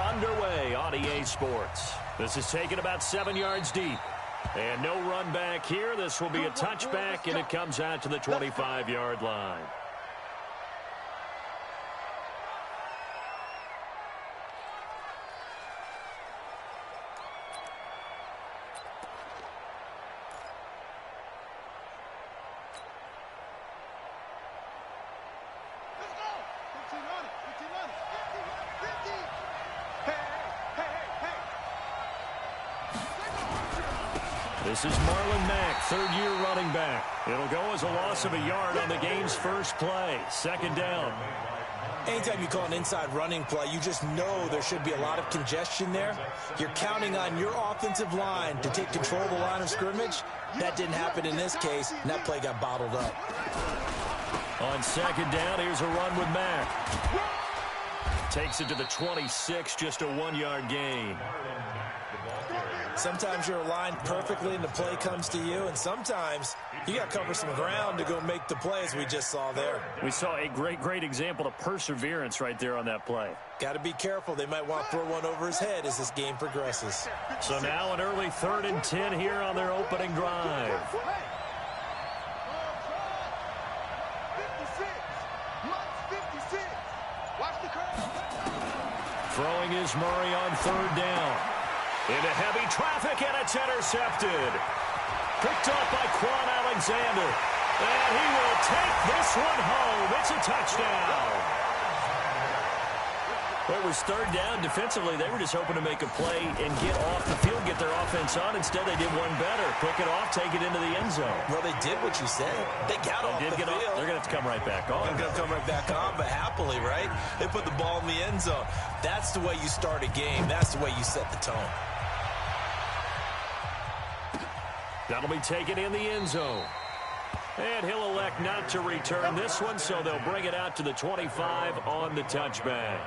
underway on EA Sports. This is taken about 7 yards deep. And no run back here. This will be a touchback, and it comes out to the 25-yard line. This is Marlon Mack, third-year running back. It'll go as a loss of a yard on the game's first play. Second down. Anytime you call an inside running play, you just know there should be a lot of congestion there. You're counting on your offensive line to take control of the line of scrimmage. That didn't happen in this case, and that play got bottled up. On second down, here's a run with Mack. Takes it to the 26, just a 1-yard gain. Sometimes you're aligned perfectly and the play comes to you, and sometimes you got to cover some ground to go make the play, as we just saw there. We saw a great example of perseverance right there on that play. Got to be careful. They might want to throw one over his head as this game progresses. So now an early 3rd and 10 here on their opening drive. Throwing is Murray on 3rd down. Into heavy traffic, and it's intercepted. Picked up by Quan Alexander. And he will take this one home. It's a touchdown. Well, it was 3rd down. Defensively, they were just hoping to make a play and get off the field, get their offense on. Instead, they did one better. Pick it off, take it into the end zone. Well, they did what you said. They got off the field. They're going to have to come right back on. They're going to come right back on, but happily, right? They put the ball in the end zone. That's the way you start a game. That's the way you set the tone. That'll be taken in the end zone. And he'll elect not to return this one, so they'll bring it out to the 25 on the touchback.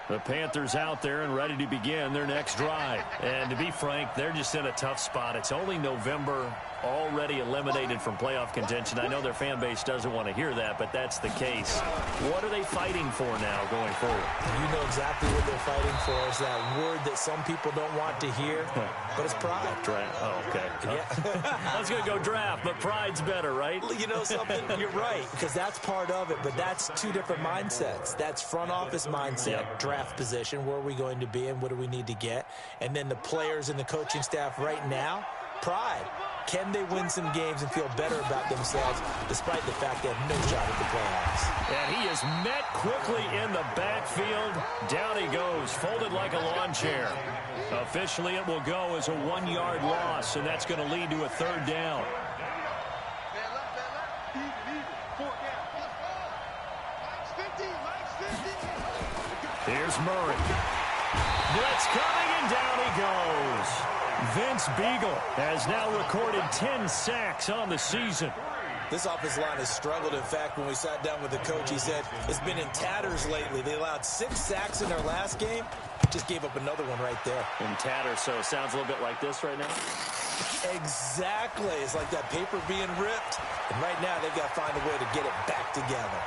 The Panthers out there and ready to begin their next drive. And to be frank, they're just in a tough spot. It's only November, already eliminated from playoff contention. I know their fan base doesn't want to hear that, but that's the case. What are they fighting for now going forward? You know exactly what they're fighting for. Is that word that some people don't want to hear, but it's pride. Draft. Oh, okay. Yeah. I was going to go draft, but pride's better, right? You know something? You're right, because that's part of it, but that's two different mindsets. That's front office mindset, draft position, where are we going to be and what do we need to get? And then the players and the coaching staff right now, pride. Can they win some games and feel better about themselves despite the fact they have no shot at the playoffs? And he is met quickly in the backfield. Down he goes, folded like a lawn chair. Officially, it will go as a 1-yard loss, and that's going to lead to a 3rd down. Here's Murray. Blitz coming, and down he goes. Vince Beagle has now recorded 10 sacks on the season. This offensive line has struggled. In fact, when we sat down with the coach, he said it's been in tatters lately. They allowed 6 sacks in their last game. Just gave up another one right there. In tatters, so it sounds a little bit like this right now. Exactly. It's like that paper being ripped. And right now, they've got to find a way to get it back together.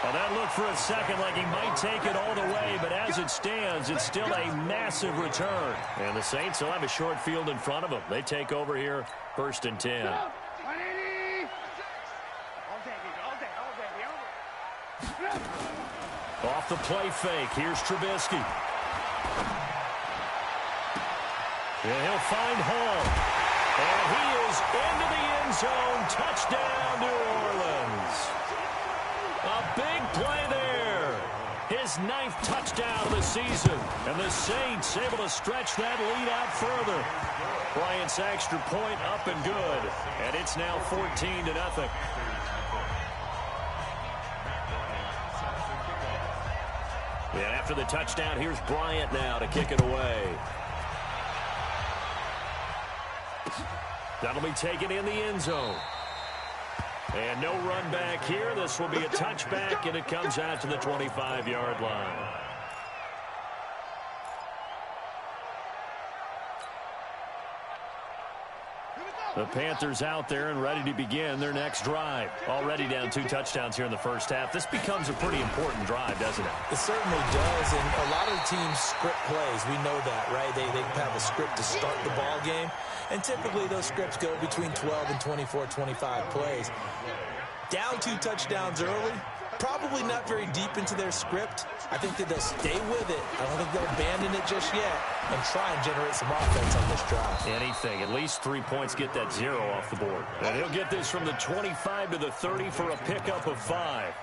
Well, that looked for a second like he might take it all the way, but as it stands, it's still a massive return. And the Saints will have a short field in front of them. They take over here, 1st and 10. Off the play fake, here's Trubisky. And he'll find Hall. And he is into the end zone. Touchdown, New Orleans. A big play there. His 9th touchdown of the season. And the Saints able to stretch that lead out further. Bryant's extra point up and good. And it's now 14-0. And after the touchdown, here's Bryant now to kick it away. That'll be taken in the end zone. And no run back here. This will be a touchback, and it comes out to the 25-yard line. The Panthers out there and ready to begin their next drive. Already down 2 touchdowns here in the first half. This becomes a pretty important drive, doesn't it? It certainly does, and a lot of the teams script plays. We know that, right? They have a script to start the ball game, and typically those scripts go between 12 and 24, 25 plays. Down 2 touchdowns early, probably not very deep into their script. I think that they'll stay with it. I don't think they'll abandon it just yet and try and generate some offense on this drive. Anything. At least 3 points get that 0 off the board. And he'll get this from the 25 to the 30 for a pickup of 5.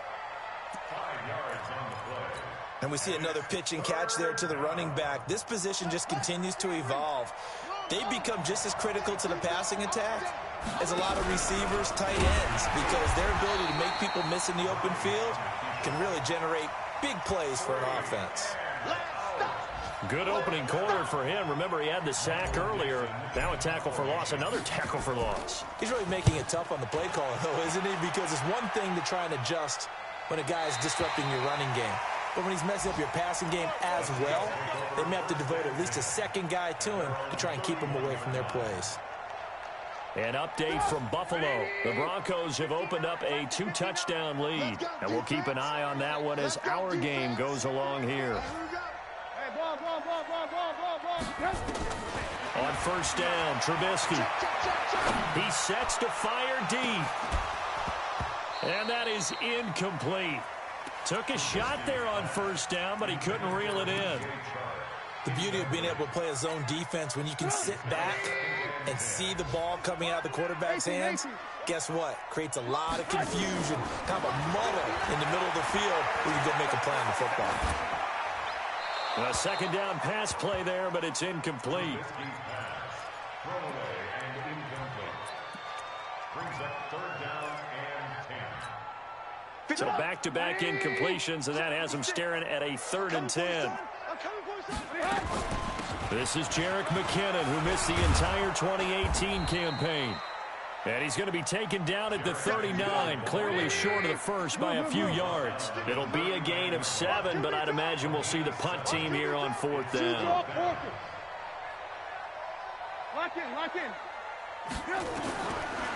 And we see another pitch and catch there to the running back. This position just continues to evolve. They become just as critical to the passing attack as a lot of receivers, tight ends, because their ability to make people miss in the open field can really generate big plays for an offense. Good opening quarter for him. Remember, he had the sack earlier. Now a tackle for loss, another tackle for loss. He's really making it tough on the play call, though, isn't he? Because it's one thing to try and adjust when a guy's disrupting your running game. But when he's messing up your passing game as well, they may have to devote at least a second guy to him to try and keep him away from their plays. An update from Buffalo. The Broncos have opened up a 2-touchdown lead. And we'll keep an eye on that one as our game goes along here. On first down, Trubisky. He sets to fire deep. And that is incomplete. Took a shot there on first down, but he couldn't reel it in. The beauty of being able to play a zone defense when you can sit back and see the ball coming out of the quarterback's hands, guess what? Creates a lot of confusion, kind of a muddle in the middle of the field where you go make a play on the football. A second down pass play there, but it's incomplete. So back-to-back incompletions, and that has him staring at a 3rd and 10. This is Jerick McKinnon, who missed the entire 2018 campaign. And he's going to be taken down at the 39, clearly short of the first by a few yards. It'll be a gain of 7, but I'd imagine we'll see the punt team here on 4th down. Lock in.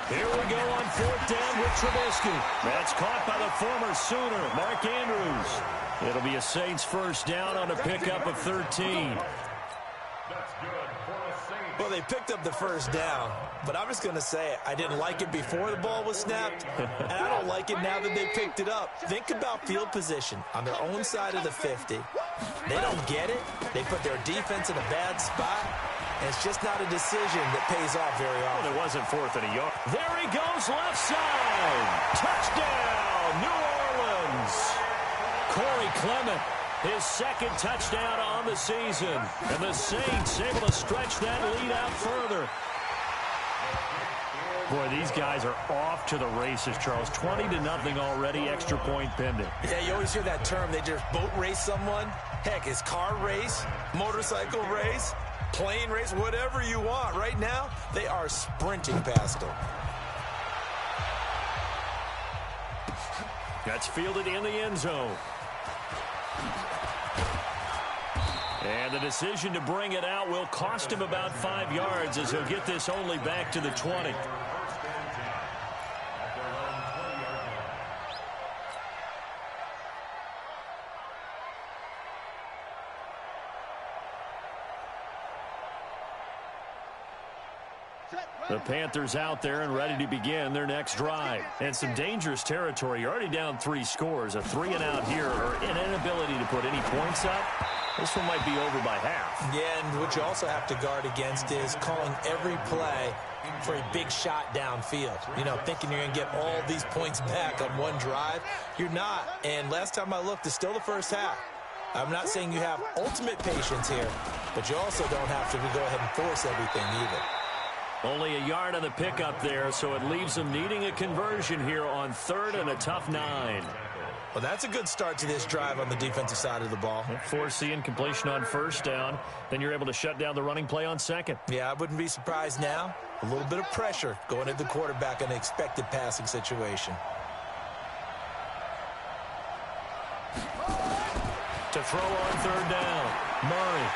Here we go on 4th down with Trubisky. That's caught by the former Sooner, Mark Andrews. It'll be a Saints first down on a pickup of 13. Well, they picked up the first down, but I'm just going to say it. I didn't like it before the ball was snapped, and I don't like it now that they picked it up. Think about field position on their own side of the 50. They don't get it. They put their defense in a bad spot, and it's just not a decision that pays off very often. Well, it wasn't 4th and a yard. There he goes, left side. Touchdown, New Orleans. Corey Clement, his 2nd touchdown on the season. And the Saints able to stretch that lead out further. Boy, these guys are off to the races, Charles. 20-0 already, extra point pending. Yeah, you always hear that term. They just boat race someone. Heck, it's car race, motorcycle race, plane race, whatever you want. Right now, they are sprinting past them. That's fielded in the end zone. And the decision to bring it out will cost him about 5 yards as he'll get this only back to the 20. The Panthers out there and ready to begin their next drive. And some dangerous territory. You're already down 3 scores. A 3-and-out here or an inability to put any points up. This one might be over by half. Yeah, and what you also have to guard against is calling every play for a big shot downfield. You know, thinking you're going to get all these points back on one drive. You're not. And last time I looked, it's still the first half. I'm not saying you have ultimate patience here, but you also don't have to go ahead and force everything either. Only a yard on the pickup there, so it leaves them needing a conversion here on 3rd and a tough 9. Well, that's a good start to this drive on the defensive side of the ball. Force the incompletion on first down. Then you're able to shut down the running play on second. Yeah, I wouldn't be surprised now. A little bit of pressure going at the quarterback in an expected passing situation. To throw on third down, Murray.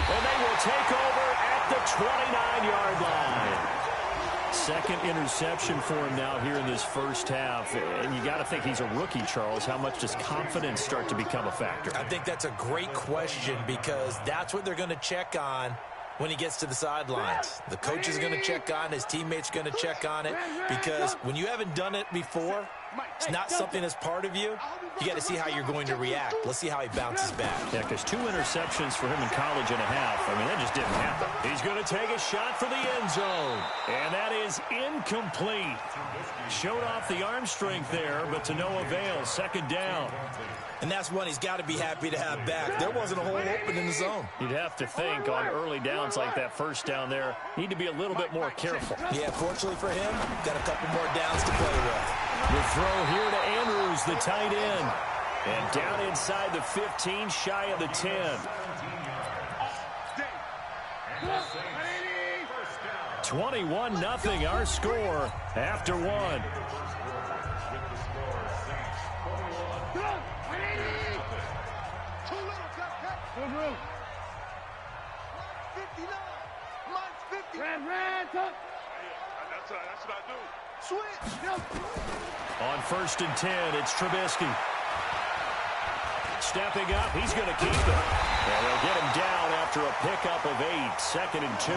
And they will take over at the 29-yard line. Second interception for him now here in this first half. And you got to think he's a rookie, Charles. How much does confidence start to become a factor? I think that's a great question because that's what they're going to check on when he gets to the sidelines. The coach is going to check on, his teammates are going to check on it, because when you haven't done it before, it's not something that's part of you. You got to see how you're going to react. Let's see how he bounces back. Yeah, because 2 interceptions for him in college and a half. I mean, that just didn't happen. He's going to take a shot for the end zone. And that is incomplete. Showed off the arm strength there, but to no avail. Second down. And that's one he's got to be happy to have back. There wasn't a hole open in the zone. You'd have to think on early downs like that first down there, need to be a little bit more careful. Yeah, fortunately for him, got a couple more downs to play with. The throw here to Andrews, the tight end. And down inside the 15, shy of the 10. 21-0 our score after one. That's what I do. Switch. On 1st and 10, it's Trubisky. Stepping up, he's going to keep it. And they'll get him down after a pickup of 8, 2nd and 2.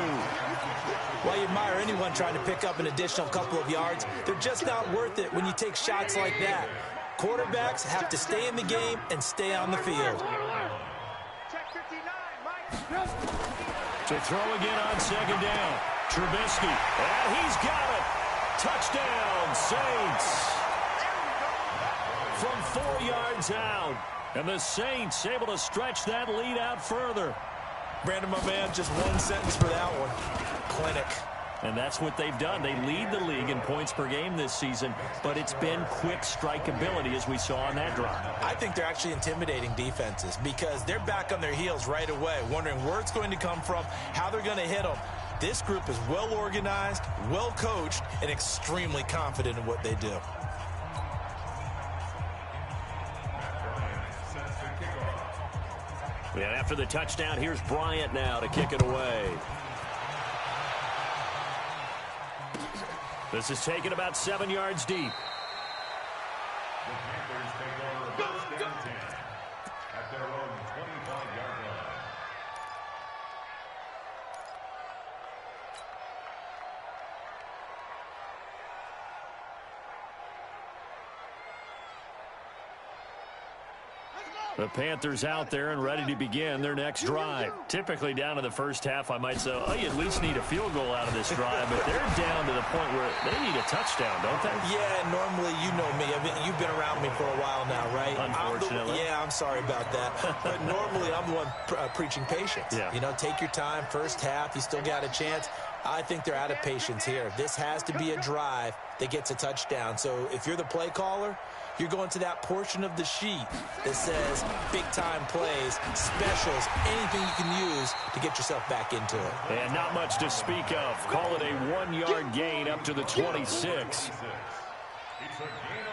Well, you admire anyone trying to pick up an additional couple of yards. They're just not worth it when you take shots like that. Quarterbacks have to stay in the game and stay on the field. To throw again on 2nd down. Trubisky, and he's got it. Touchdown, Saints. From 4 yards out. And the Saints able to stretch that lead out further. Brandon, my man, just one sentence for that one. Clinic. And that's what they've done. They lead the league in points per game this season, but it's been quick strikeability as we saw on that drive. I think they're actually intimidating defenses because they're back on their heels right away, wondering where it's going to come from, how they're going to hit them. This group is well organized, well coached, and extremely confident in what they do. And after the touchdown, here's Bryant now to kick it away. This is taken about 7 yards deep. The Panthers out there and ready to begin their next drive. Typically down to the first half, I might say, oh, you at least need a field goal out of this drive, but they're down to the point where they need a touchdown, don't they? Yeah, normally, you know me. You've been around me for a while now, right? Unfortunately. I'm sorry about that. But normally, I'm the one preaching patience. Yeah. You know, take your time. First half, you still got a chance. I think they're out of patience here. This has to be a drive that gets a touchdown. So if you're the play caller, you're going to that portion of the sheet that says big-time plays, specials, anything you can use to get yourself back into it. And not much to speak of. Call it a 1-yard gain up to the 26.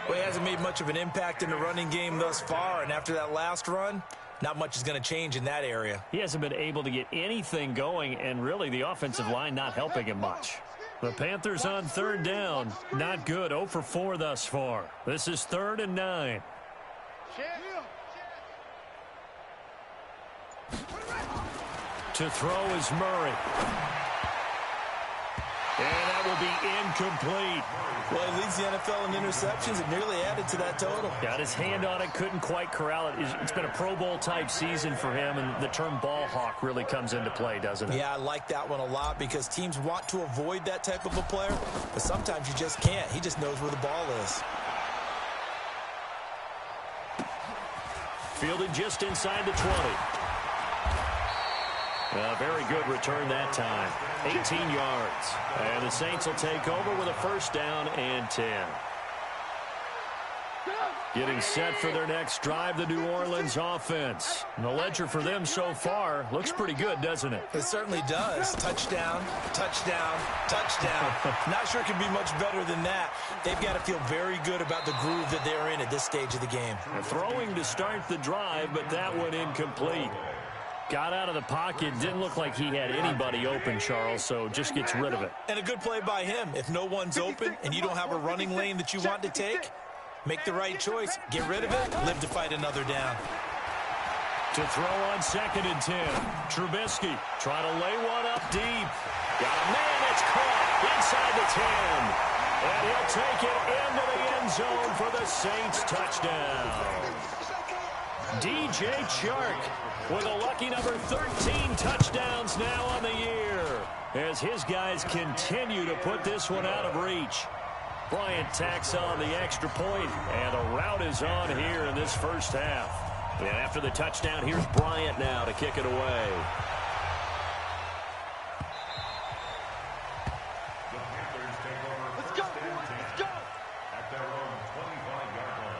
Well, he hasn't made much of an impact in the running game thus far, and after that last run, not much is going to change in that area. He hasn't been able to get anything going, and really the offensive line not helping him much. The Panthers on 3rd down. Not good. 0 for 4 thus far. This is 3rd and 9. To throw is Murray. And that will be incomplete. Well, he leads the NFL in interceptions and nearly added to that total. Got his hand on it, couldn't quite corral it. It's been a Pro Bowl-type season for him, and the term ball hawk really comes into play, doesn't it? Yeah, I like that one a lot because teams want to avoid that type of a player, but sometimes you just can't. He just knows where the ball is. Fielded just inside the 20. A very good return that time. 18 yards. And the Saints will take over with a 1st down and 10. Getting set for their next drive, the New Orleans offense. And the ledger for them so far looks pretty good, doesn't it? It certainly does. Touchdown, touchdown, touchdown. Not sure it can be much better than that. They've got to feel very good about the groove that they're in at this stage of the game. Throwing to start the drive, but that one incomplete. Got out of the pocket, didn't look like he had anybody open, Charles, so just gets rid of it. And a good play by him. If no one's open and you don't have a running lane that you want to take, make the right choice, get rid of it, live to fight another down. To throw on 2nd and 10. Trubisky trying to lay one up deep. Got a man that's caught inside the 10. And he'll take it into the end zone for the Saints touchdown. DJ Chark with a lucky number 13 touchdowns now on the year as his guys continue to put this one out of reach. Bryant tacks on the extra point, and the route is on here in this first half. And after the touchdown, here's Bryant now to kick it away. Let's go, boys, let's go. At their own 25-yard line.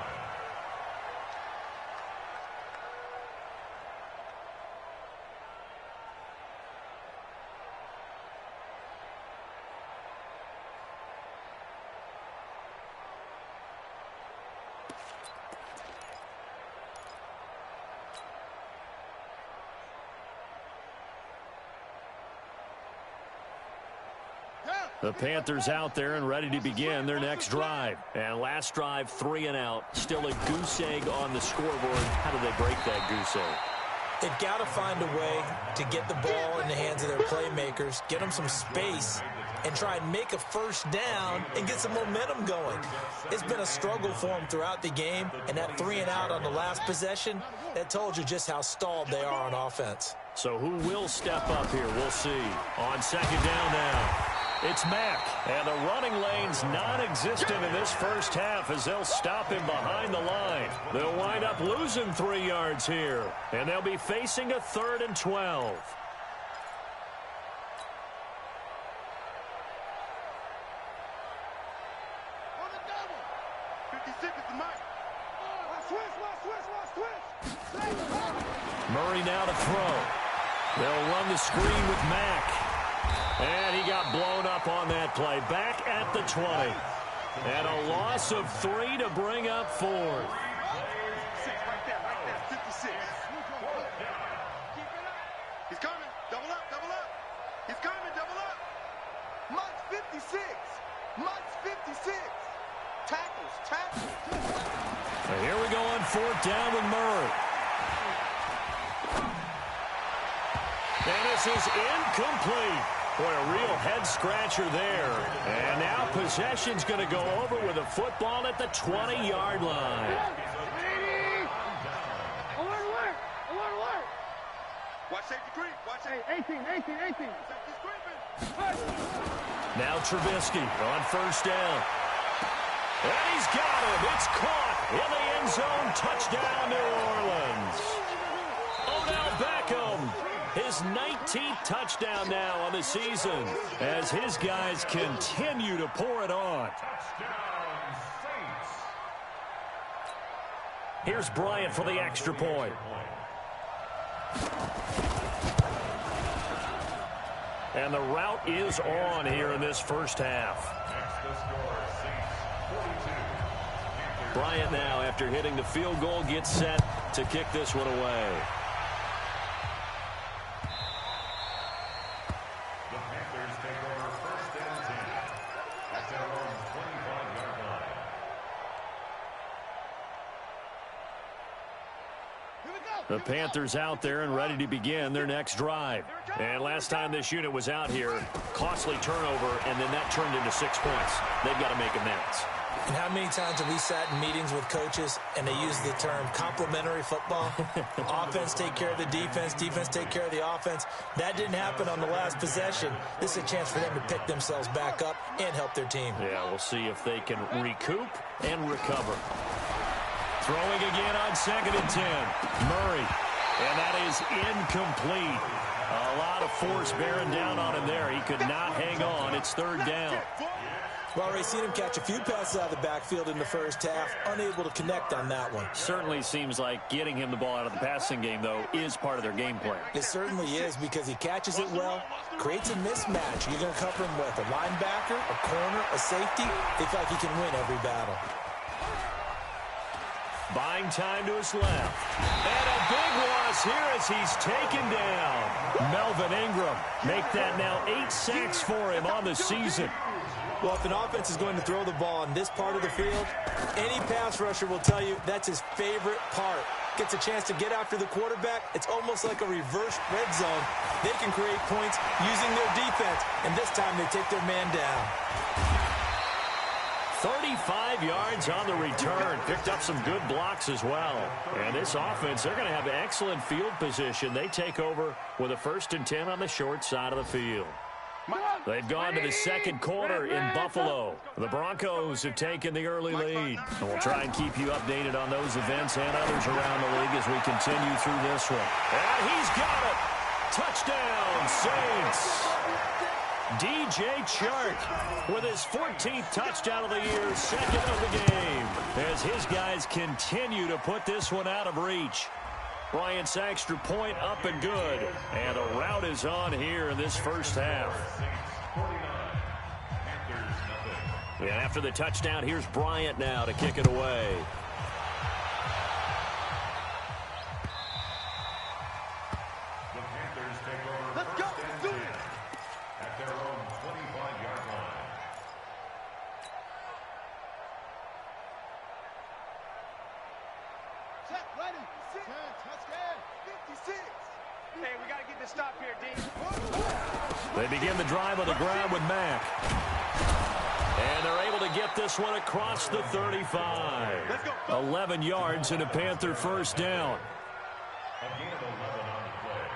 The Panthers out there and ready to begin their next drive. And last drive, 3 and out. Still a goose egg on the scoreboard. How do they break that goose egg? They've got to find a way to get the ball in the hands of their playmakers, get them some space, and try and make a first down and get some momentum going. It's been a struggle for them throughout the game, and that 3 and out on the last possession, that told you just how stalled they are on offense. So who will step up here? We'll see. On 2nd down now. It's Mack, and the running lane's non-existent in this first half as they'll stop him behind the line. They'll wind up losing 3 yards here, and they'll be facing a 3rd and 12. On the double. 56 is the mic. Switch. Murray now to throw. They'll run the screen with Mack. And he got blown up on that play. Back at the 20. And a loss of 3 to bring up 4. Right there, 56. He's coming. Double up. He's coming, double up. Much 56. Much 56. Tackles. So here we go on 4th down with Murray. And this is incomplete. Boy, a real head-scratcher there. And now possession's going to go over with a football at the 20-yard line. Alert. Watch safety creep. Watch safety. 18. Safety's creeping. Now Trubisky on 1st down. And he's got him. It's caught in the end zone. Touchdown, New Orleans. Odell Beckham. His 19th touchdown now on the season as his guys continue to pour it on. Here's Bryant for the extra point. And the route is on here in this first half. Bryant now, after hitting the field goal, gets set to kick this one away. The Panthers out there and ready to begin their next drive. And last time this unit was out here, costly turnover, and then that turned into 6 points. They've got to make amends. And how many times have we sat in meetings with coaches and they use the term complementary football? Offense take care of the defense, defense take care of the offense. That didn't happen on the last possession. This is a chance for them to pick themselves back up and help their team. Yeah, we'll see if they can recoup and recover. Throwing again on 2nd and 10. Murray. And that is incomplete. A lot of force bearing down on him there. He could not hang on. It's 3rd down. Well, Ray, seen him catch a few passes out of the backfield in the first half, unable to connect on that one. Certainly seems like getting him the ball out of the passing game, though, is part of their game plan. It certainly is, because he catches it well, creates a mismatch. You're going to cover him with a linebacker, a corner, a safety. They feel like he can win every battle. Buying time to his left. And a big loss here as he's taken down. Melvin Ingram make that now 8 sacks for him on the season. Well, if an offense is going to throw the ball on this part of the field, any pass rusher will tell you that's his favorite part. Gets a chance to get after the quarterback. It's almost like a reverse red zone. They can create points using their defense, and this time they take their man down. 35 yards on the return. Picked up some good blocks as well. And this offense, they're going to have excellent field position. They take over with a 1st and 10 on the short side of the field. They've gone to the second quarter in Buffalo. The Broncos have taken the early lead. And we'll try and keep you updated on those events and others around the league as we continue through this one. And he's got it. Touchdown, Saints. DJ Chark with his 14th touchdown of the year, 2nd of the game, as his guys continue to put this one out of reach. Bryant's extra point up and good. And the route is on here in this first half. And after the touchdown, here's Bryant now to kick it away. Let's go. Do it. At their own 25-yard line. Check, ready. Touchdown. 56. Hey, we got to get this stop here, D. They begin the drive on the ground with Mack. And they're able to get this one across the 35. 11 yards and a Panther first down. A gain of 11 on the play.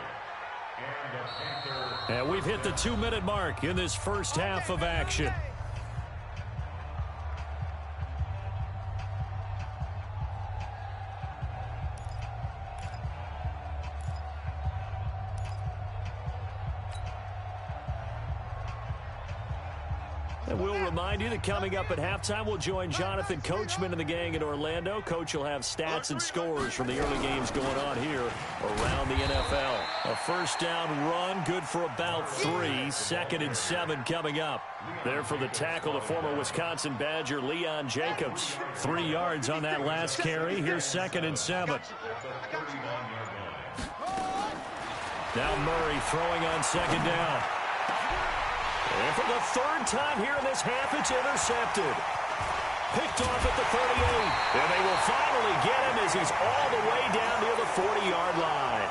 And a Panther. And we've hit the 2-minute mark in this first half of action. And we'll remind you that coming up at halftime, we'll join Jonathan Coachman and the gang in Orlando. Coach will have stats and scores from the early games going on here around the NFL. A first down run, good for about 3. 2nd and 7 coming up. There for the tackle, the former Wisconsin Badger, Leon Jacobs. 3 yards on that last carry. Here's 2nd and 7. Now Murray throwing on 2nd down. And for the 3rd time here in this half, it's intercepted. Picked off at the 38. And they will finally get him as he's all the way down near the 40-yard line.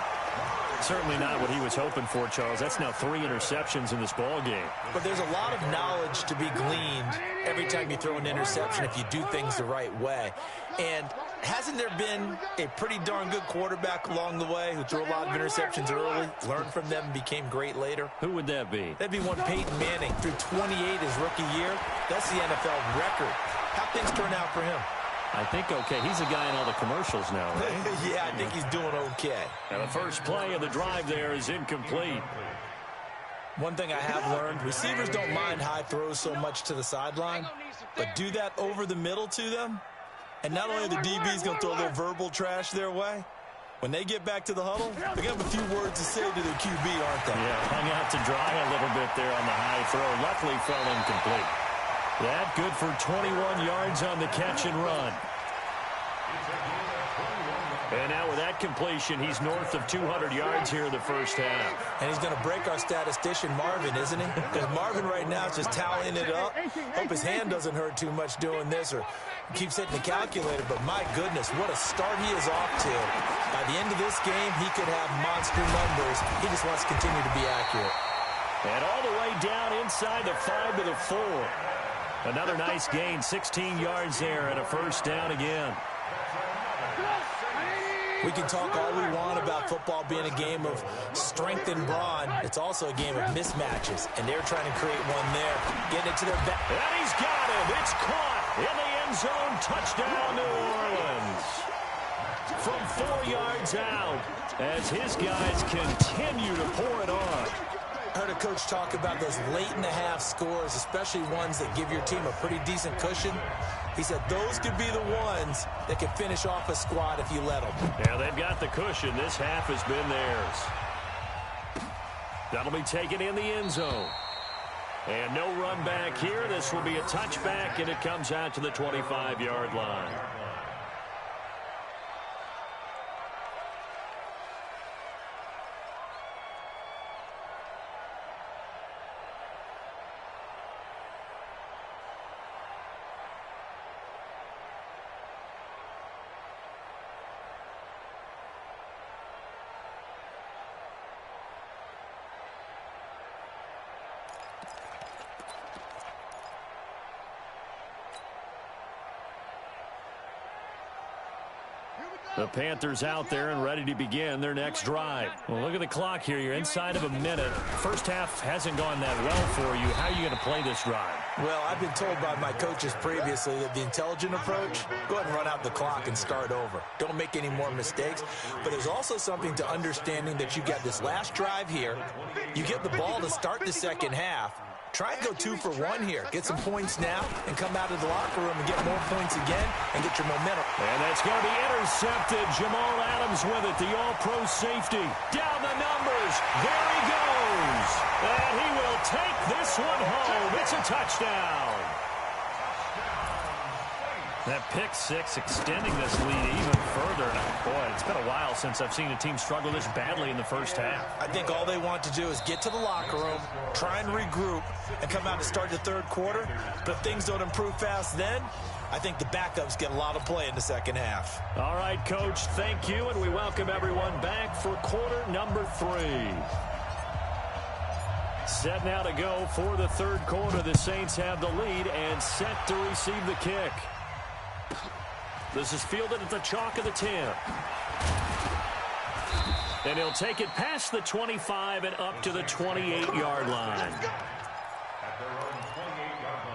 Certainly not what he was hoping for, Charles. That's now 3 interceptions in this ball game. But there's a lot of knowledge to be gleaned every time you throw an interception if you do things the right way. And hasn't there been a pretty darn good quarterback along the way who threw a lot of interceptions early, learned from them, and became great later? Who would that be? That'd be one Peyton Manning. Threw 28 his rookie year. That's the NFL record. How things turn out for him? I think okay. He's a guy in all the commercials now, right? Yeah, I think he's doing okay. And the first play of the drive there is incomplete. One thing I have learned, receivers don't mind high throws so much to the sideline, but do that over the middle to them, and not only are the DBs going to throw a little verbal trash their way, when they get back to the huddle, they're going to have a few words to say to their QB, aren't they? Yeah, hung out to dry a little bit there on the high throw. Luckily fell incomplete. That good for 21 yards on the catch and run. And now with that completion, he's north of 200 yards here in the first half. And he's going to break our statistician, Marvin, isn't he? Because Marvin right now is just tallying it up. Hope his hand doesn't hurt too much doing this or keeps hitting the calculator. But my goodness, what a start he is off to. By the end of this game, he could have monster numbers. He just wants to continue to be accurate. And all the way down inside the 5 to the 4. Another nice gain, 16 yards there and a first down again. We can talk all we want about football being a game of strength and brawn. It's also a game of mismatches, and they're trying to create one there. Getting it to their back. And he's got him. It's caught in the end zone. Touchdown, New Orleans. From 4 yards out as his guys continue to pour it on. I heard a a coach talk about those late-in-the-half scores, especially ones that give your team a pretty decent cushion. He said those could be the ones that could finish off a squad if you let them. Yeah, they've got the cushion. This half has been theirs. That'll be taken in the end zone. And no run back here. This will be a touchback, and it comes out to the 25-yard line. The Panthers out there and ready to begin their next drive. Well, look at the clock here. You're inside of a minute. First half hasn't gone that well for you. How are you going to play this drive? Well, I've been told by my coaches previously that the intelligent approach, go ahead and run out the clock and start over. Don't make any more mistakes. But there's also something to understanding that you got this last drive here. You get the ball to start the second half. Try and go 2 for 1 here. Get some points now and come out of the locker room and get more points again and get your momentum. And that's going to be intercepted. Jamal Adams with it, the all-pro safety. Down the numbers. There he goes. And he will take this one home. It's a touchdown. That pick six extending this lead even further. Boy, it's been a while since I've seen a team struggle this badly in the first half. I think all they want to do is get to the locker room, try and regroup, and come out to start the third quarter. But if things don't improve fast then, I think the backups get a lot of play in the second half. All right, Coach, thank you, and we welcome everyone back for quarter number 3. Set now to go for the third quarter. The Saints have the lead and set to receive the kick. This is fielded at the chalk of the 10. And he'll take it past the 25 and up to the 28-yard line. At their own 28-yard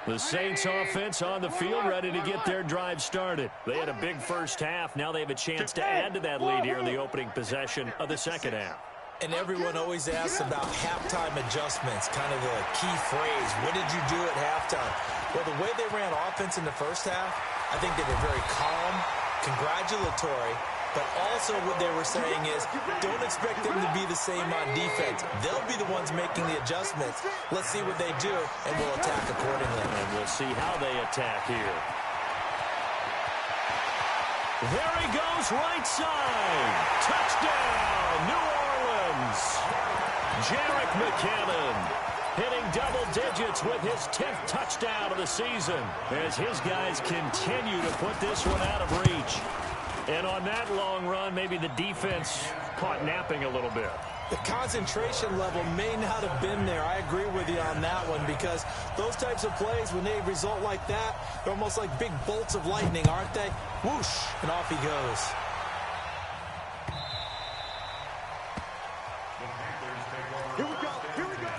line. The Saints offense on the field, ready to get their drive started. They had a big first half. Now they have a chance to add to that lead here in the opening possession of the second half. And everyone always asks about halftime adjustments, kind of the key phrase. What did you do at halftime? Well, the way they ran offense in the first half, I think they were very calm, congratulatory, but also what they were saying is don't expect them to be the same on defense. They'll be the ones making the adjustments. Let's see what they do, and we'll attack accordingly. And we'll see how they attack here. There he goes, right side. Touchdown, New Orleans. Jerick McKinnon hitting double digits with his 10th touchdown of the season as his guys continue to put this one out of reach. And on that long run, maybe the defense caught napping a little bit. The concentration level may not have been there. I agree with you on that one because those types of plays, when they result like that, they're almost like big bolts of lightning, aren't they? Whoosh, and off he goes. Here we go. Here we go.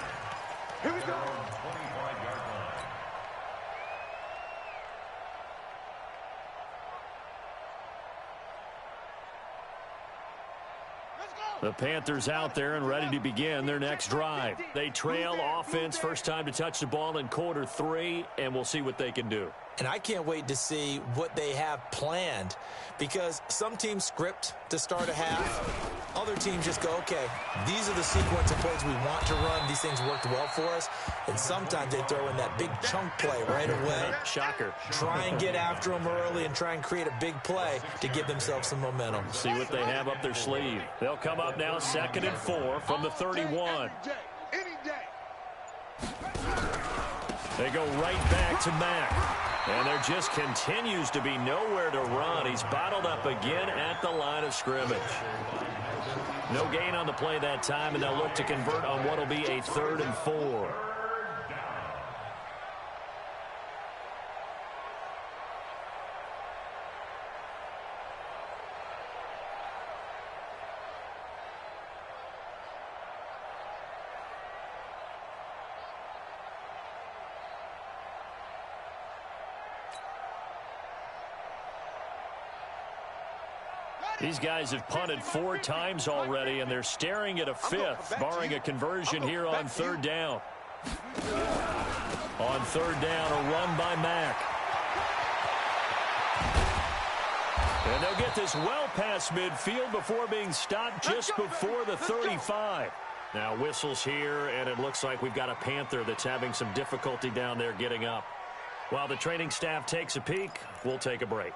Here we go. 25-yard line. Let's go. The Panthers out there and ready to begin their next drive. They trail offense, first time to touch the ball in quarter 3, and we'll see what they can do. And I can't wait to see what they have planned because some teams script to start a half. Other teams just go, okay, these are the sequence of plays we want to run. These things worked well for us. And sometimes they throw in that big chunk play right away. Shocker. Try and get after them early and try and create a big play to give themselves some momentum. See what they have up their sleeve. They'll come up now 2nd and 4 from the 31. Any day. They go right back to Mack. And there just continues to be nowhere to run. He's bottled up again at the line of scrimmage. No gain on the play that time, and they'll look to convert on what will be a 3rd and 4. These guys have punted 4 times already, and they're staring at a 5th, barring a conversion here on 3rd down. On 3rd down, a run by Mack. And they'll get this well past midfield before being stopped just before the 35. Now whistles here, and it looks like we've got a Panther that's having some difficulty down there getting up. While the training staff takes a peek, we'll take a break.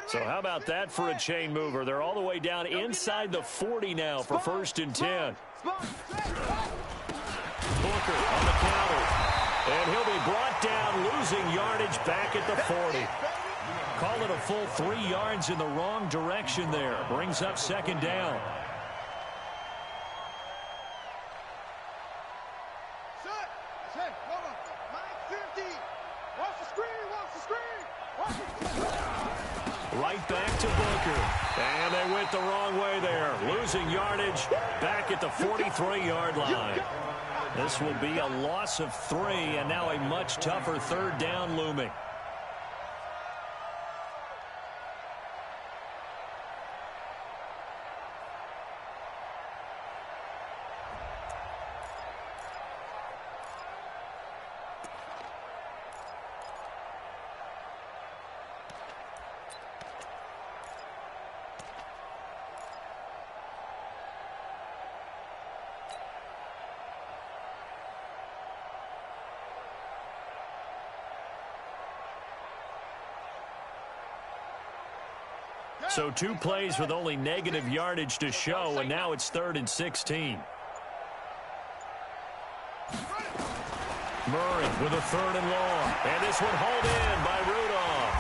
So how about that for a chain mover? They're all the way down inside the 40 now for 1st and 10. Booker on the counter. And he'll be brought down, losing yardage back at the 40. Call it a full 3 yards in the wrong direction there. Brings up 2nd down. Right back to Booker. And they went the wrong way there. Losing yardage back at the 43-yard line. This will be a loss of 3, and now a much tougher 3rd down looming. So 2 plays with only negative yardage to show, and now it's 3rd and 16. Murray with a 3rd and long. And this one hauled in by Rudolph.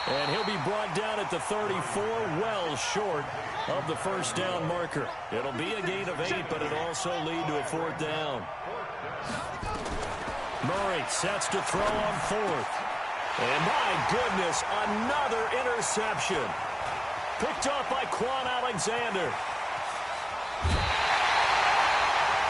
And he'll be brought down at the 34, well short of the 1st down marker. It'll be a gain of 8, but it'll also lead to a 4th down. Murray sets to throw on 4th. And my goodness, another interception. Picked off by Quan Alexander.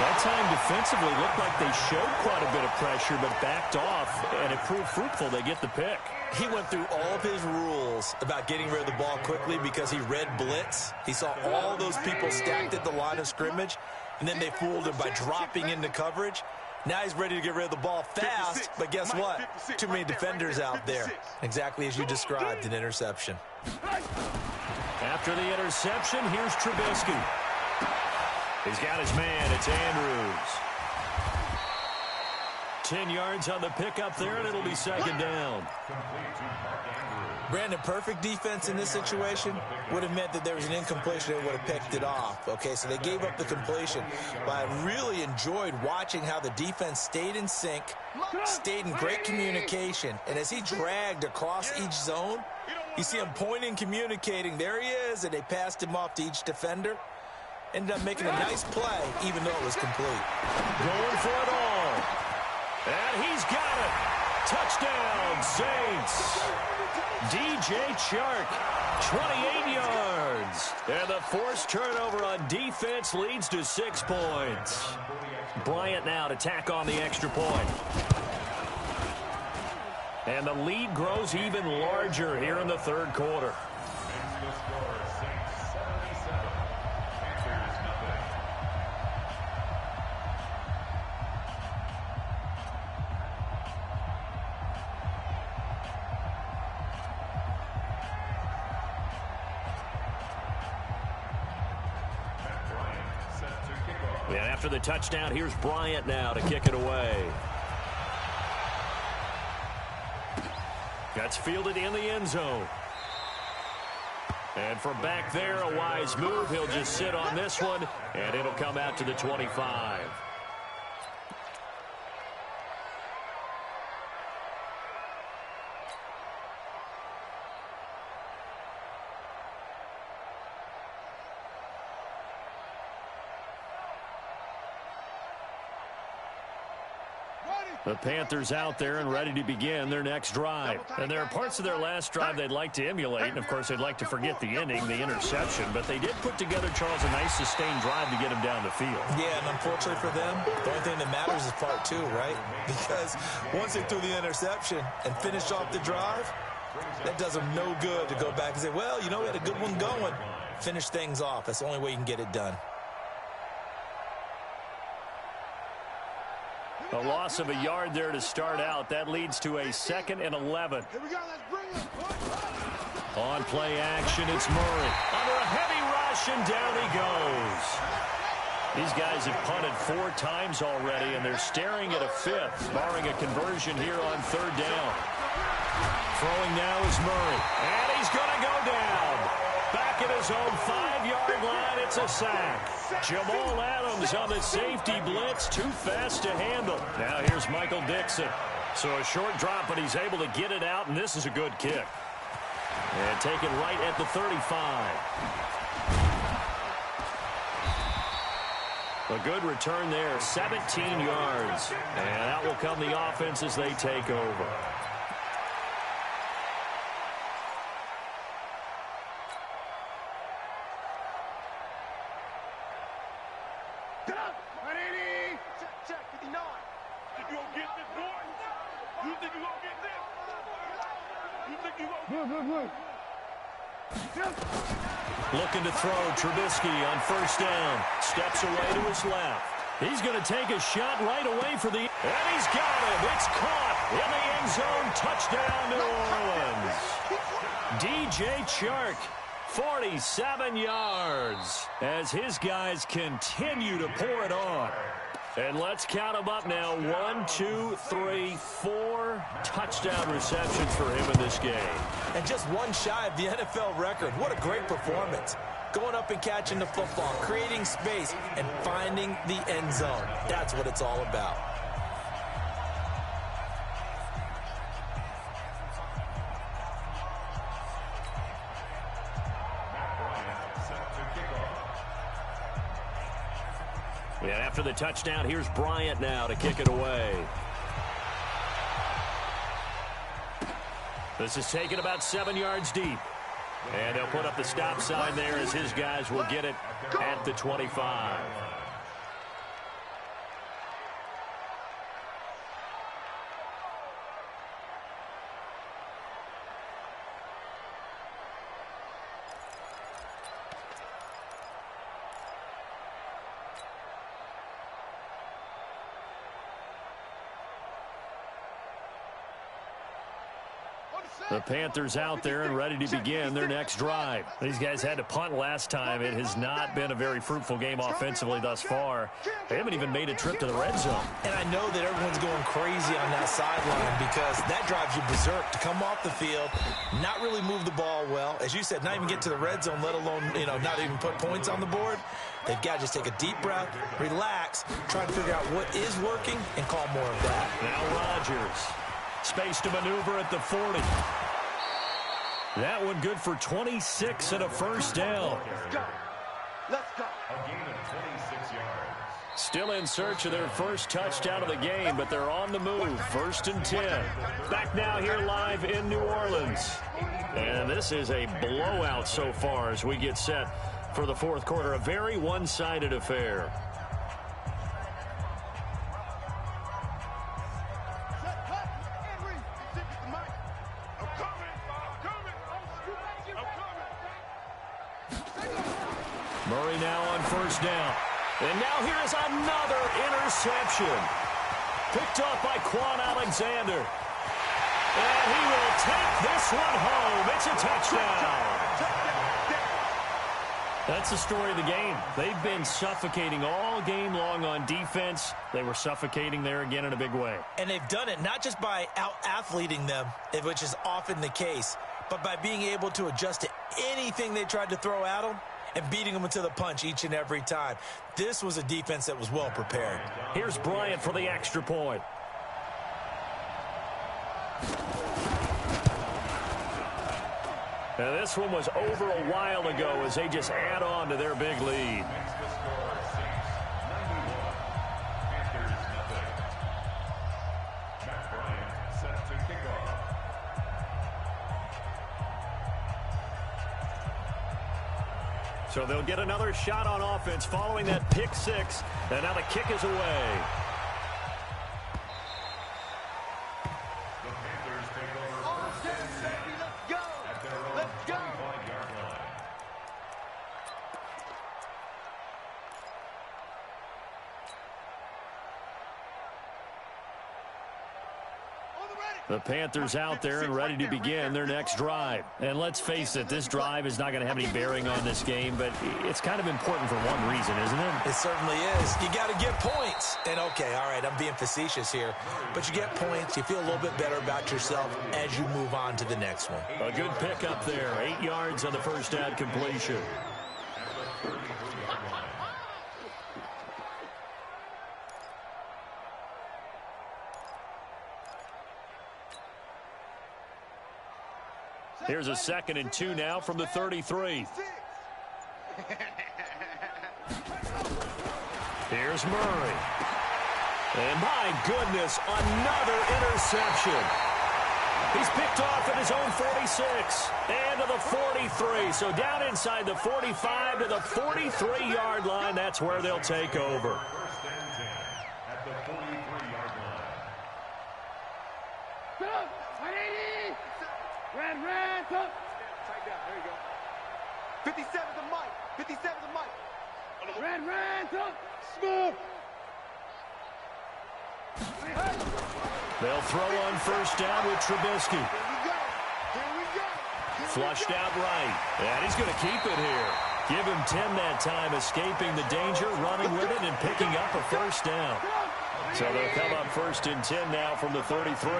That time defensively looked like they showed quite a bit of pressure, but backed off, and it proved fruitful. They get the pick. He went through all of his rules about getting rid of the ball quickly because he read blitz. He saw all those people stacked at the line of scrimmage, and then they fooled him by dropping into coverage. Now he's ready to get rid of the ball fast, but guess what? Too many defenders out there. Exactly as you described, an interception. After the interception, here's Trubisky. He's got his man. It's Andrews. 10 yards on the pickup there, and it'll be 2nd down. Brandon, perfect defense in this situation would have meant that there was an incompletion and would have picked it off. Okay, so they gave up the completion. But I really enjoyed watching how the defense stayed in sync, stayed in great communication. And as he dragged across each zone, you see him pointing, communicating. There he is, and they passed him off to each defender. Ended up making a nice play, even though it was complete. Going for it all. And he's got it. Touchdown, Saints. DJ Chark, 28 yards. And the forced turnover on defense leads to 6 points. Bryant now to tack on the extra point. And the lead grows even larger here in the 3rd quarter. And after the touchdown, here's Bryant now to kick it away. That's fielded in the end zone. And from back there, a wise move. He'll just sit on this one, and it'll come out to the 25. The Panthers out there and ready to begin their next drive. And there are parts of their last drive they'd like to emulate. And, of course, they'd like to forget the ending, the interception. But they did put together, Charles, a nice sustained drive to get him down the field. Yeah, and unfortunately for them, the only thing that matters is part 2, right? Because once they threw the interception and finished off the drive, That does them no good to go back and say, well, you know, we had a good one going. Finish things off. That's the only way you can get it done. A loss of a yard there to start out. That leads to a 2nd and 11. Here we go. Let's bring it. On play action, it's Murray. Under a heavy rush, and down he goes. These guys have punted 4 times already, and they're staring at a 5th, barring a conversion here on 3rd down. Throwing now is Murray, and he's going to go down. Back at his own 5-yard line, it's a sack. Jamal Adams on the safety blitz, too fast to handle. Now here's Michael Dixon. So a short drop, but he's able to get it out, and this is a good kick. And taken right at the 35. A good return there, 17 yards. And out will come the offense as they take over. Check, 59. Think you gonna get this, boy? You think you gonna get this? You think you gonna get Looking to throw, Trubisky on 1st down. Steps away to his left. He's going to take a shot right away for the... And he's got it. It's caught in the end zone. Touchdown, New Orleans. DJ Chark, 47 yards as his guys continue to pour it on. And let's count them up now. 1, 2, 3, 4 touchdown receptions for him in this game. And just one shy of the NFL record. What a great performance. Going up and catching the football, creating space, and finding the end zone. That's what it's all about. And after the touchdown, here's Bryant now to kick it away. This is taken about 7 yards deep. And they'll put up the stop sign there as his guys will get it at the 25. The Panthers out there and ready to begin their next drive. These guys had to punt last time. It has not been a very fruitful game offensively thus far. They haven't even made a trip to the red zone. And I know that everyone's going crazy on that sideline because that drives you berserk to come off the field, not really move the ball well. As you said, not even get to the red zone, let alone, not even put points on the board. They've got to just take a deep breath, relax, try to figure out what is working, and call more of that. Now Rodgers. Space to maneuver at the 40. That one good for 26 and a 1st down. Let's go. A gain of 26 yards. Still in search of their first touchdown of the game, but they're on the move. 1st and 10. Back now here live in New Orleans. And this is a blowout so far as we get set for the 4th quarter. A very one-sided affair. Murray now on 1st down. And now here is another interception. Picked up by Quan Alexander. And he will take this one home. It's a touchdown. That's the story of the game. They've been suffocating all game long on defense. They were suffocating there again in a big way. And they've done it not just by out-athleting them, which is often the case, but by being able to adjust to anything they tried to throw at them and beating them into the punch each and every time. This was a defense that was well prepared. Here's Bryant for the extra point. Now this one was over a while ago as they just add on to their big lead. So they'll get another shot on offense following that pick 6. And now the kick is away. The Panthers take over 1st and 10. The Panthers out there and ready to begin their next drive. And let's face it, this drive is not going to have any bearing on this game, but it's kind of important for one reason, isn't it? It certainly is. You got to get points. And, okay, all right, I'm being facetious here, but you get points. You feel a little bit better about yourself as you move on to the next one. A good pickup there. 8 yards on the first down completion. Here's a 2nd and 2 now from the 33. Here's Murray. And my goodness, another interception. He's picked off at his own 46 and to the 43. So down inside the 45 to the 43-yard line. That's where they'll take over. First and 10 at the 43-yard line. Red, up. Tight down, there you go. 57's a mic, 57's a mic. Red, up. Smooth. They'll throw on first down with Trubisky. Here we go. Flushed out right. And he's going to keep it here. Give him 10 that time, escaping the danger, running with it, and picking up a first down. So they'll come up 1st and 10 now from the 33.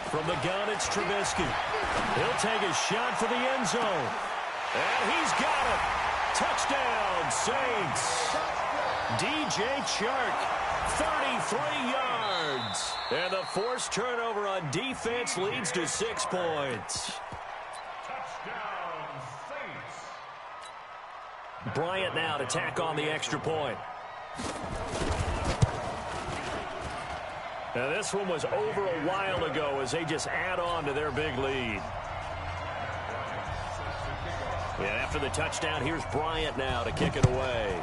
From the gun, it's Trubisky. He'll take a shot for the end zone. And he's got it. Touchdown, Saints. DJ Chark, 33 yards. And the forced turnover on defense leads to 6 points. Touchdown, Saints. Bryant now to tack on the extra point. Now this one was over a while ago as they just add on to their big lead. And after the touchdown, here's Bryant now to kick it away.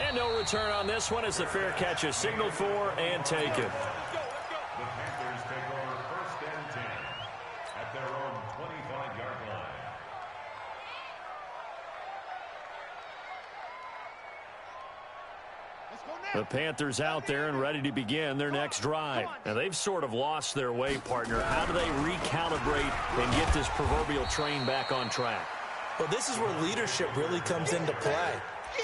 And no return on this one as the fair catch is signaled for and taken. The Panthers take over 1st and 10 at their own 25-yard line. The Panthers out there and ready to begin their next drive. Now, they've sort of lost their way, partner. How do they recalibrate and get this proverbial train back on track? Well, this is where leadership really comes into play.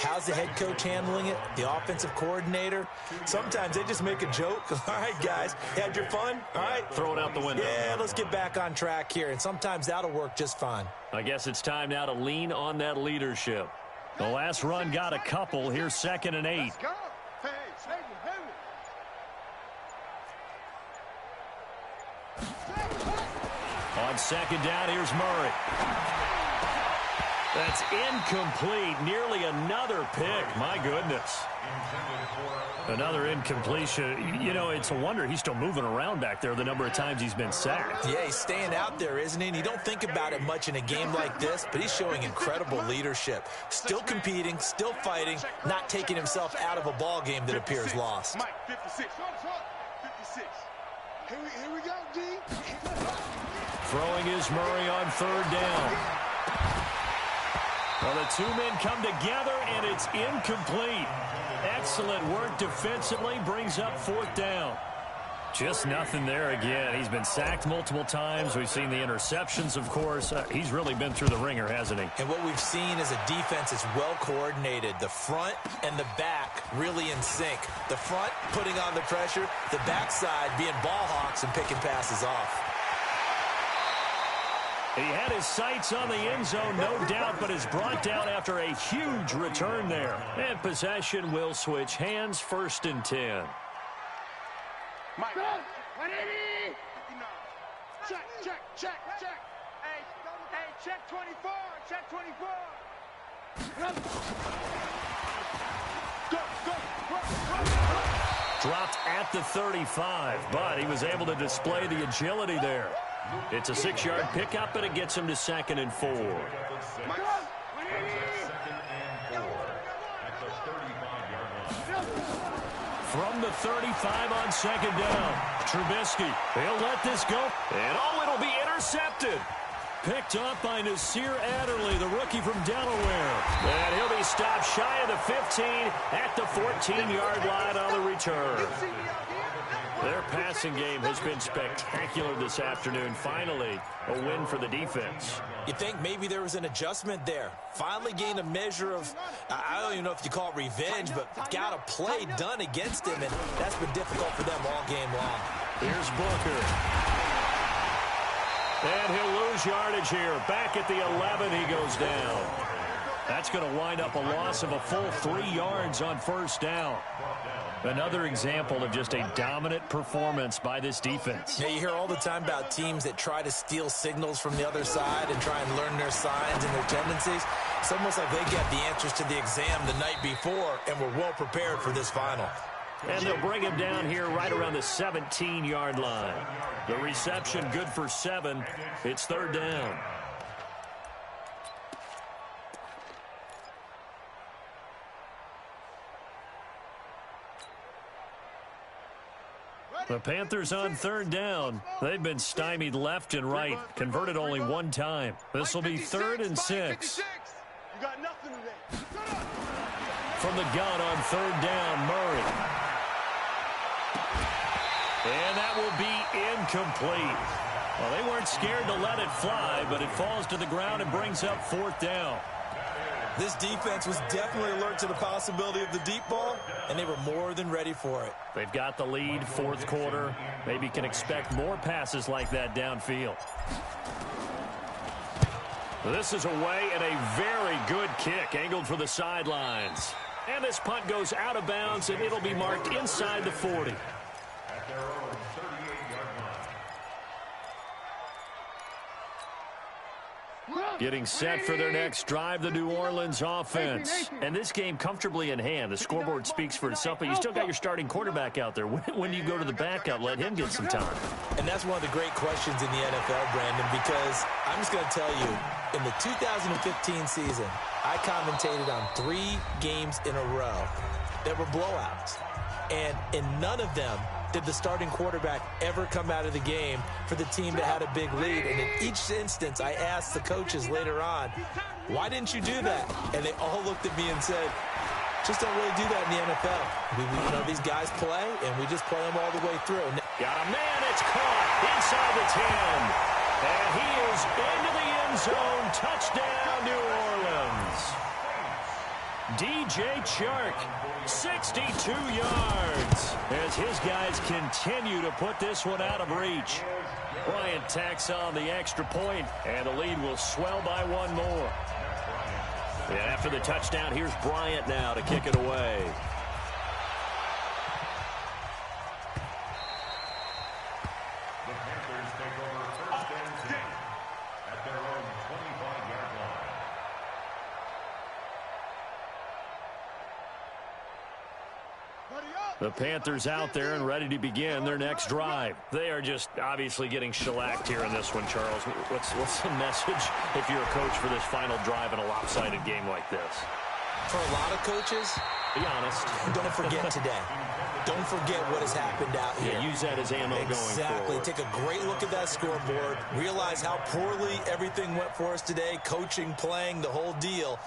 How's the head coach handling it? The offensive coordinator? Sometimes they just make a joke. All right, guys, had your fun? All right. Throw it out the window. Yeah, let's get back on track here. And sometimes that'll work just fine. I guess it's time now to lean on that leadership. The last run got a couple. Here's 2nd and 8. Go. Hey, On 2nd down, here's Murray. That's incomplete. Nearly another pick. My goodness. Another incompletion. You know, it's a wonder he's still moving around back there the number of times he's been sacked. Yeah, he's staying out there, isn't he? And you don't think about it much in a game like this, but he's showing incredible leadership. Still competing, still fighting, not taking himself out of a ball game that appears lost. Mike, 56. 56. Here we go, D. Throwing is Murray on 3rd down. Well, the two men come together, and it's incomplete. Excellent work defensively, brings up 4th down. Just nothing there again. He's been sacked multiple times. We've seen the interceptions, of course. He's really been through the ringer, hasn't he? And what we've seen is a defense that's well coordinated. The front and the back really in sync. The front putting on the pressure, the backside being ball hawks and picking passes off. He had his sights on the end zone, no doubt, but is brought down after a huge return there. And possession will switch hands, 1st and 10. Mike. 180. Check. Hey, check 24. Check 24. Go. Dropped at the 35, but he was able to display the agility there. It's a 6-yard pickup, but it gets him to 2nd and 4. From the 35 on 2nd down, Trubisky, he'll let this go, and it'll be intercepted. Picked off by Nasir Adderley, the rookie from Delaware. And he'll be stopped shy of the 15 at the 14-yard line on the return. Their passing game has been spectacular this afternoon. Finally, a win for the defense. You think maybe there was an adjustment there. Finally gained a measure of, I don't even know if you call it revenge, but got a play done against him, and that's been difficult for them all game long. Here's Booker. And he'll lose yardage here. Back at the 11, he goes down. That's going to wind up a loss of a full 3 yards on first down. Another example of just a dominant performance by this defense. Yeah, you hear all the time about teams that try to steal signals from the other side and try and learn their signs and their tendencies. It's almost like they get the answers to the exam the night before and were well prepared for this final. And they'll bring him down here right around the 17-yard line. The reception good for 7. It's third down. The Panthers on third down. They've been stymied left and right. Converted only one time. This will be 3rd and 6. You got nothing today. From the gun on third down, Murray. And that will be incomplete. Well, they weren't scared to let it fly, but it falls to the ground and brings up 4th down. This defense was definitely alert to the possibility of the deep ball, and they were more than ready for it. They've got the lead, 4th quarter. Maybe can expect more passes like that downfield. This is away and a very good kick angled for the sidelines. And this punt goes out of bounds, and it'll be marked inside the 40. At their own 38-yard line. Getting set for their next drive, the New Orleans offense. And this game comfortably in hand. The scoreboard speaks for itself, but you still got your starting quarterback out there. When do you go to the backup, let him get some time? And that's one of the great questions in the NFL, Brandon, because I'm just going to tell you, in the 2015 season, I commentated on 3 games in a row that were blowouts. And in none of them did the starting quarterback ever come out of the game for the team that had a big lead. And in each instance, I asked the coaches later on, why didn't you do that? And they all looked at me and said, just don't really do that in the NFL. We you know, these guys play, and we just play them all the way through. Got a man, it's caught inside the 10. And he is into the end zone. Touchdown, New Orleans. DJ Chark, 62 yards, as his guys continue to put this one out of reach. Bryant tacks on the extra point, and the lead will swell by 1 more. And after the touchdown, here's Bryant now to kick it away. The Panthers take over 1st and 10 at their own 25-yard line. The Panthers out there and ready to begin their next drive. They are just obviously getting shellacked here in this one, Charles. What's the message if you're a coach for this final drive in a lopsided game like this? For a lot of coaches, be honest. Don't forget today. Don't forget what has happened out here. Yeah, use that as ammo going forward. Exactly. Take a great look at that scoreboard. Realize how poorly everything went for us today. Coaching, playing, the whole deal.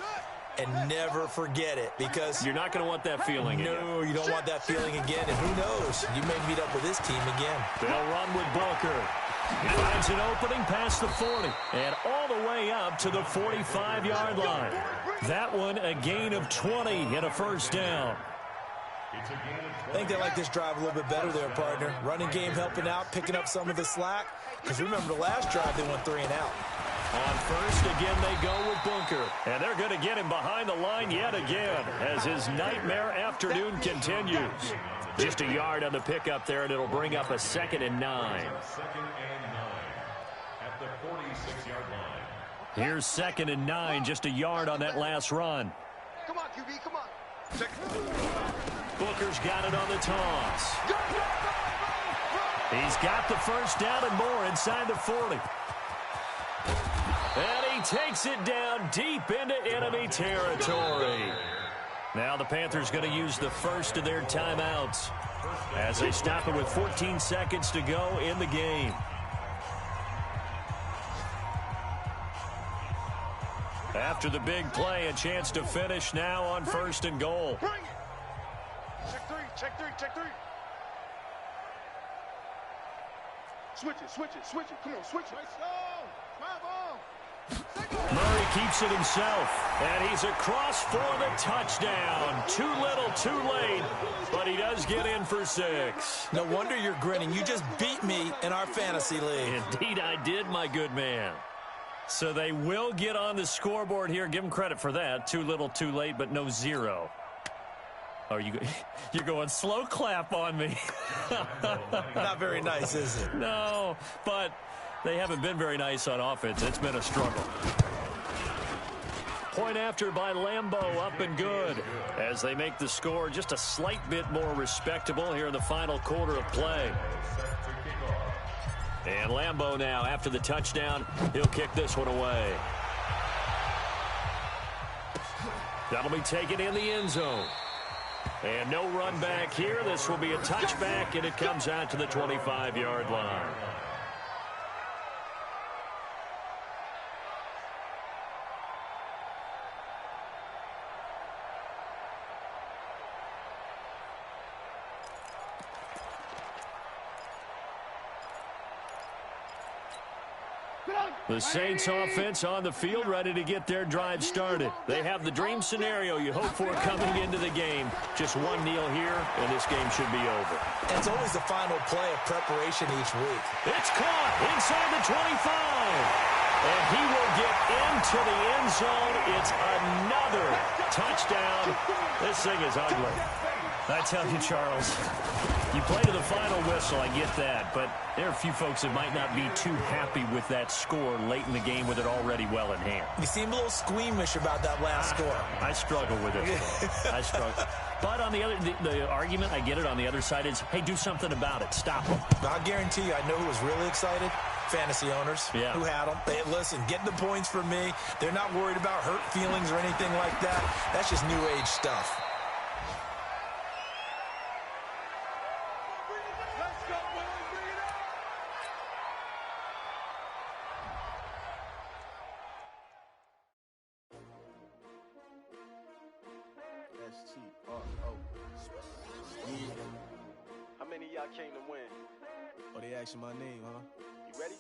And never forget it, because you're not going to want that feeling again. No, you don't want that feeling again. And who knows? You may meet up with this team again. They'll run with Booker. He finds an opening past the 40 and all the way up to the 45-yard line. That one a gain of 20 and a first down. I think they like this drive a little bit better there, partner. Running game helping out, picking up some of the slack. Because remember, the last drive they went 3 and out. On first, again, they go with Bunker. And they're going to get him behind the line yet again as his nightmare afternoon continues. Just a yard on the pickup there, and it'll bring up a 2nd and 9. 2nd and 9 at the 46-yard line. Here's 2nd and 9, just a yard on that last run. Come on, QB, come on. Booker's got it on the toss. He's got the first down and more inside the 40. And he takes it down deep into enemy territory. Now the Panthers going to use the first of their timeouts as they stop it with 14 seconds to go in the game. After the big play, a chance to finish now on 1st and goal. Bring it. Check three, check three, check three. Switch it, switch it, switch it. Come on, switch it. Murray keeps it himself, and he's across for the touchdown. Too little, too late, but he does get in for 6. No wonder you're grinning. You just beat me in our fantasy league. Indeed I did, my good man. So they will get on the scoreboard here. Give them credit for that. Too little, too late, but no 0. Oh, you're going slow clap on me. Not very nice, is it? No, but they haven't been very nice on offense. It's been a struggle. Point after by Lambeau, up and good, as they make the score just a slight bit more respectable here in the final quarter of play. And Lambeau now, after the touchdown, he'll kick this one away. That'll be taken in the end zone. And no run back here. This will be a touchback, and it comes out to the 25-yard line. The Saints offense on the field, ready to get their drive started. They have the dream scenario you hope for coming into the game. Just one kneel here, and this game should be over. It's always the final play of preparation each week. It's caught inside the 25. And he will get into the end zone. It's another touchdown. This thing is ugly. I tell you, Charles, you play to the final whistle, I get that, but there are a few folks that might not be too happy with that score late in the game with it already well in hand. You seem a little squeamish about that last score. I struggle with it. I struggle. But on the argument, I get it, on the other side is, hey, do something about it. Stop them. I guarantee you, I know who was really excited. Fantasy owners who had them. They, listen, get the points for me. They're not worried about hurt feelings or anything like that. That's just new age stuff. How many of y'all came to win? Oh, they asking my name, huh? You ready?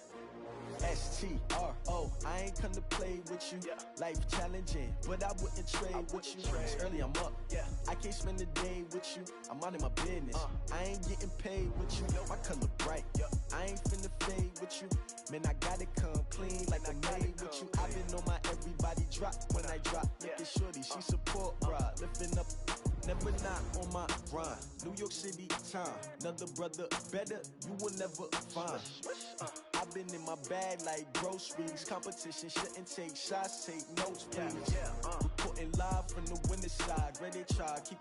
S-T-R-O, I ain't come to play with you. Yeah. Life challenging, but I wouldn't trade with you. It's early, I'm up. Yeah. I can't spend the day with you. I'm minding my business. I ain't getting paid with you. My color bright. Yeah. I ain't finna fade with you. Man, I gotta come clean like I'm made with you. I've been on my everybody drop when I drop. Look at shorty, she support ride. Lifting up, never not on my grind. New York City time. Another brother better, you will never find. I've been in my bag like groceries. Competition shouldn't take shots, take notes, please. Reporting live from the winning side. Ready to try, keep